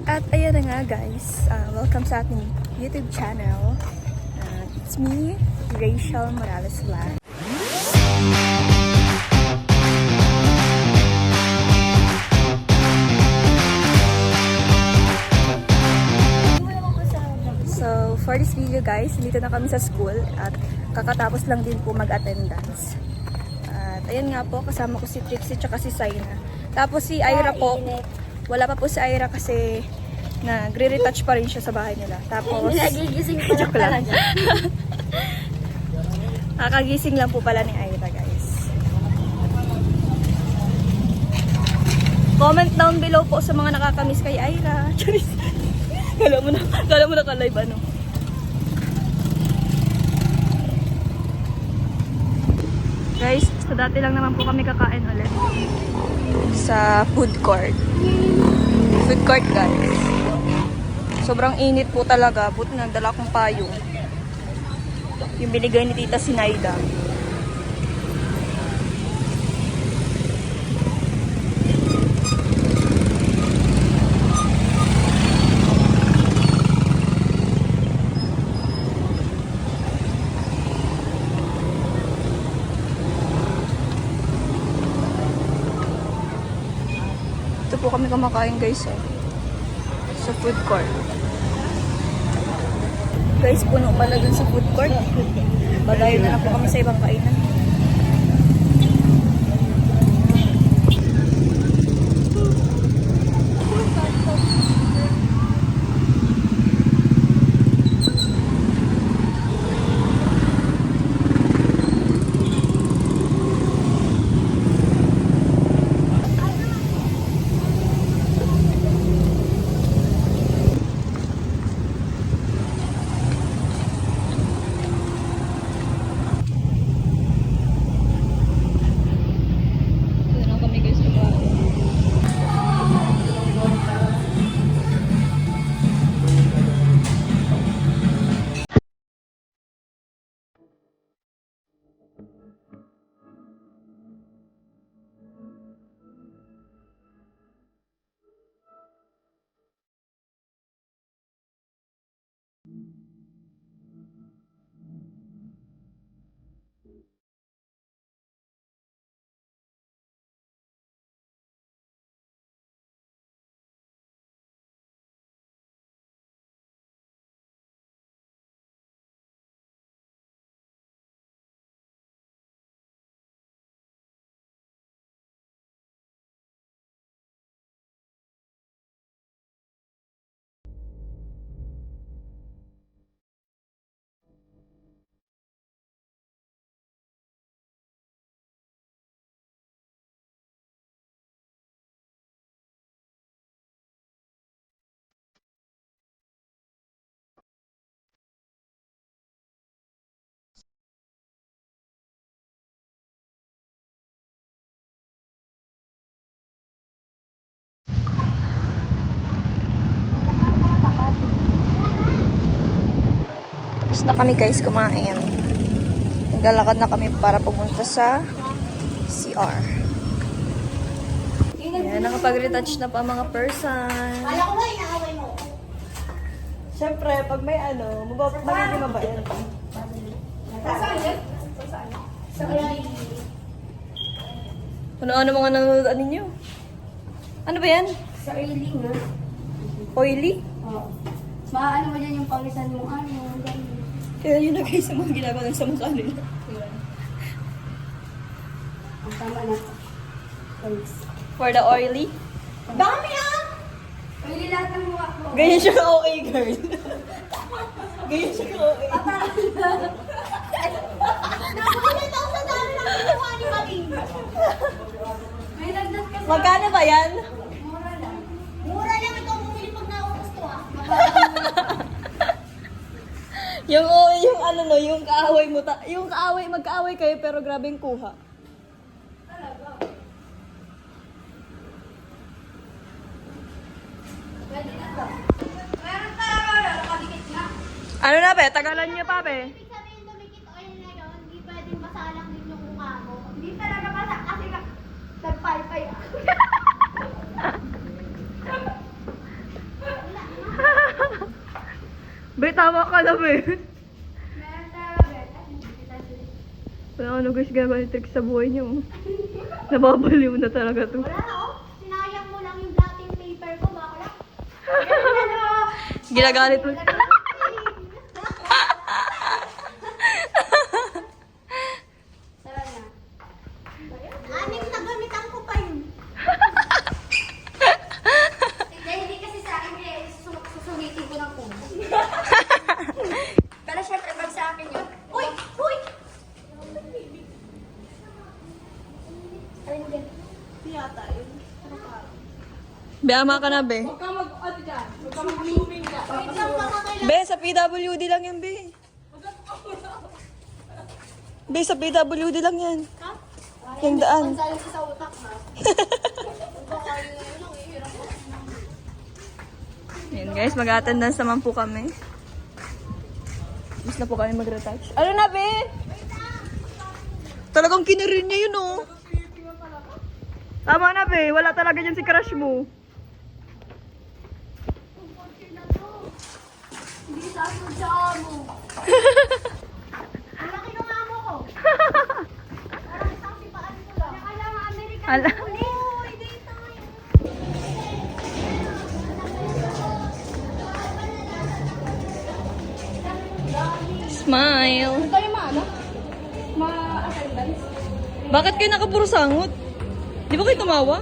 At ayan na nga guys, welcome sa ating YouTube channel. It's me, Rachel Morales Vlog. So for this video guys, dito na kami sa school at kakatapos lang din po mag-attendance. At ayun nga po, kasama ko si Trixie at si Saina. Tapos si Ira po, wala pa po si Ira kasi nagre-retouch pa rin siya sa bahay nila. Tapos, nagigising pa lang talaga. Kakagising lang po pala ni Ira, guys. Comment down below po sa mga nakakamiss kay Ira. Charis. Kala mo na ka-live ano. Guys, so dati lang naman po kami kakain ulit sa food court. Food court guys. Sobrang init po talaga. Buti nagdala akong payong. Yung binigay ni Tita Sinaida. Ito po kami kumakain guys sa food court. Guys, puno pala dun sa food court. Badayo na lang po kami sa ibang kainan. Tapos na kami guys kumain. Naglalakad na kami para pumunta sa CR. Ayan, nakapag-retouch na pa mga person. Kala ko ba inaaway mo? Siyempre, pag may magiging mabait. Saan yan? Sa kaya Ano mga nanonood ninyo? Ano ba yan? sa early nga. Oily? Oo. Maano mo dyan yung pawisan mong ganyan. Kaya yun na guys sa mga ginagawa ng sa mukha nila. Ang tama na. Thanks. For the oily? Dami ah! Oily lahat ng mukha ko. Ganyan siya ka-OA girl. Ganyan siya ka-OA. Nakulit ako sa dami ng mukha ni Maring. May lagdat ka sa... Magkano ba yan? Mura lang. Mura lang ikaw bumili pag naubos to ah. Yung OA, yung yung kaaway mo, yung kaaway, magkaaway kayo pero grabe yung kuha. Talaga. Pwede na to. Meron talaga, nakadikit nga. Ano na be? Tagalan niyo pa be? Ibig sabihin dumikit oil na yun, hindi pwedeng masalang din yung mukha mo. Hindi talaga basa kasi nagpaypay ah. Be, tama ka na, be. Meron tayo, Beta. Wala ano guys, gagawa ni Trix sa buhay niyo. Nababaliw na talaga to. Wala na, oh. Sinayang mo lang yung blotting paper ko. Bakla. Ganyan na, oh. Ginagalit mo. Tara na. Anim na gamitan ko pa yun. Hindi kasi sa akin, susulitin ko ng kumo. Pero syempre, pag sa akin yun, uy! Uy! Alin din? Be, ama ka na, be. Wait lang, baka kailangan. Be, sa PWD lang yan, be. Be, sa PWD lang yan. Ha? Yung daan. Ang sayo sa utak, ha? Baka yun na yun, ang ihirap ko. Yan guys, mag-attendance naman po kami. Gusto na po kami mag-retouch. Ano na, be? Talagang kinarin niya yun, oh. Tama na, be. Wala talaga dyan si crush mo. Hindi sa akin sa amo. Ang laki ng amo ko. Parang isang sipaan ko lang. Nakala nga American. Ala. Uy, dito tayo. Smile. Tayo maano? Ma-attendance? Bakit kayo nakapuro sangot? Di ba kayo tumawa?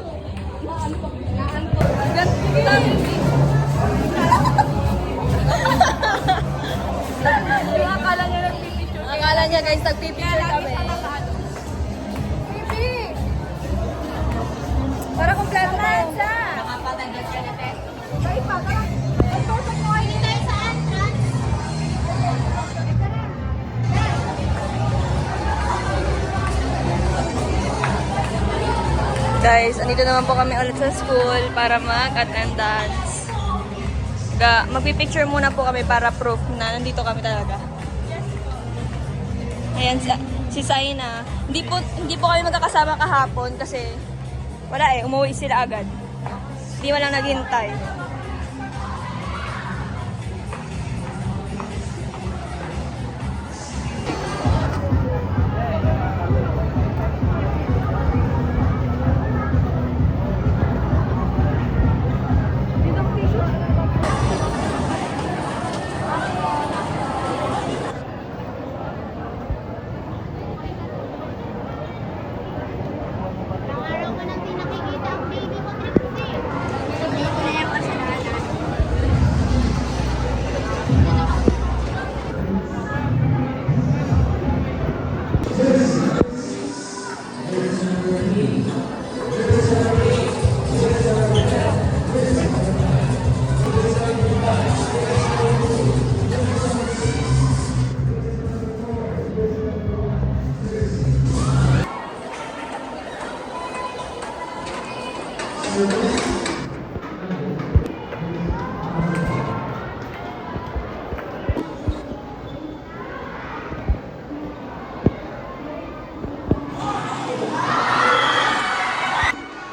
Akala niya guys, nagpipicture kami. Para kompleto tayo. Nakapataglas ka na, te. Ay, pa. Perfect mo. Hindi tayo sa entrance. Guys, andito naman po kami ulit sa school para mag-attendance. Magpipicture muna po kami para proof na nandito kami talaga. Ayan, si Saina. Hindi po kami magkakasama kahapon kasi wala umuwi sila agad. Hindi mo lang naghintay. Ilang araw ko nang di nakikita ang baby mo, Trixie. Hindi ko na yung kasalanan.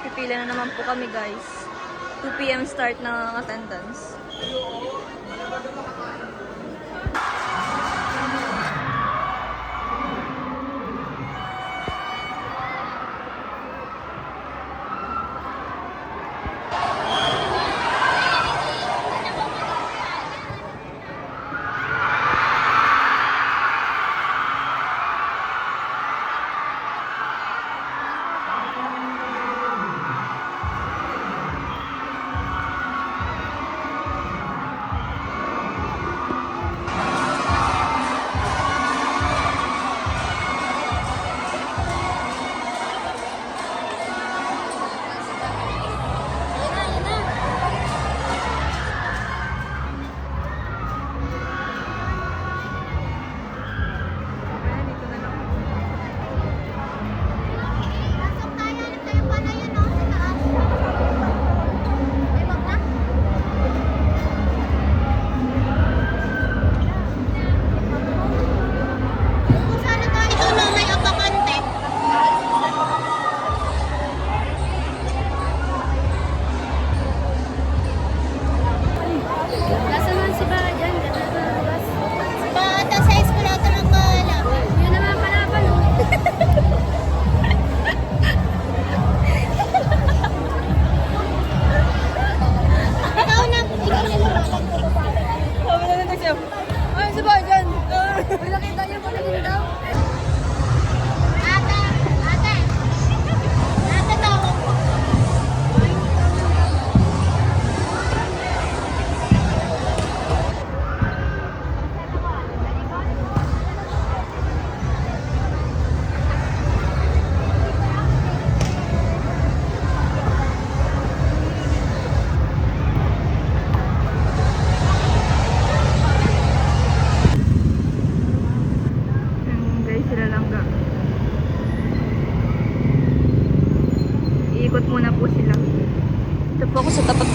Pipila na naman po kami guys. 2 PM start ng attendance.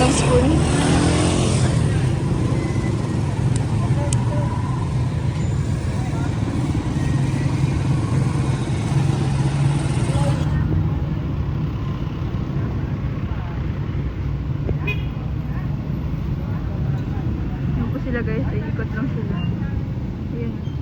ng spoon. Yan po sila guys, ikot lang sila. Ayan.